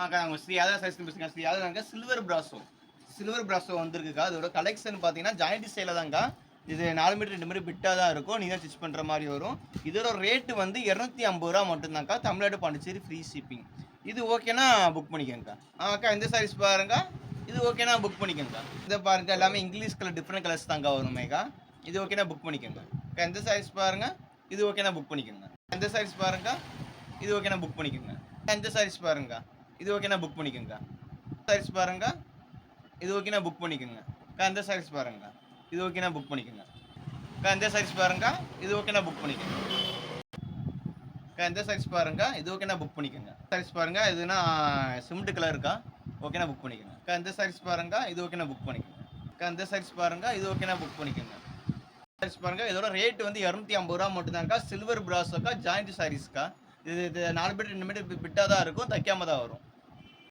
அக்கா அவங்க ஸ்ரீ யாதவ சாரீஸ்ன்னு பேசுங்க. ஸ்ரீ யாதவ் சில்வர் பிராஸோ. சில்வர் பிராஸோ வந்திருக்குக்கா. அதோட கலெக்ஷன் பார்த்தீங்கன்னா, ஜாயிண்ட் ஸ்டைல்ல தான்க்கா. இது 4 மீட்டர் 2 மீட்டர் பிட்டா தான் இருக்கும். நீங்க தான் ஸ்டிச் பண்ற மாரி வரும். இதோட ரேட் வந்து ரூ. 250 மட்டும் தான்க்கா. Tamil Nadu, Pondicherry free shipping. இது ஓகேன்னா புக் பண்ணிக்கங்கக்கா. அக்கா இந்த சாரீஸ் பாருங்க. இது ஓகேன்னா புக் பண்ணிக்கங்கக்கா. இத பாருங்க எல்லாமே இங்கிலீஷ் கலர் டிஃபரெண்ட் கலர்ஸ் தான்க்கா வருமேக்கா. இது ஓகேன்னா புக் பண்ணிக்கங்க. அக்கா இந்த சாரீஸ் பாருங்க. இது ஓகேன்னா புக் பண்ணிக்கங்க. இந்த சாரீஸ் பாருங்க. இது ஓகேன்னா புக் பண்ணிக்கங்க. இந்த சாரீஸ் பாருங்க. இது ஓகேனா புக் பண்ணிக்கங்க. சாரீஸ் பாருங்க. இது ஓகேனா புக் பண்ணிக்கங்க. இந்த சாரீஸ் பாருங்க. இது ஓகேனா புக் பண்ணிக்கங்க. இந்த சாரீஸ் பாருங்க. இது ஓகேனா புக் பண்ணிக்கங்க. இந்த சாரீஸ் பாருங்க. இது ஓகேனா புக் பண்ணிக்கங்க. சாரீஸ் பாருங்க. இதுனா சிமெண்ட் கலர் இருக்கா? ஓகேனா புக் பண்ணிக்கங்க. இந்த சாரீஸ் பாருங்க. இது ஓகேனா புக் பண்ணிக்கங்க. இந்த சாரீஸ் பாருங்க. இது ஓகேனா புக் பண்ணிக்கங்க. சாரீஸ் பாருங்க. இதோட ரேட் வந்து ரூ. 250 மட்டும் தான்க்கா. சில்வர் பிராஸோக்கா, ஜாயிண்ட் சாரீஸ்க்கா. இது 4 மீட்டர் 2 மீட்டர் பிட்டா தான் இருக்கும். தைக்காம தான் வரும்.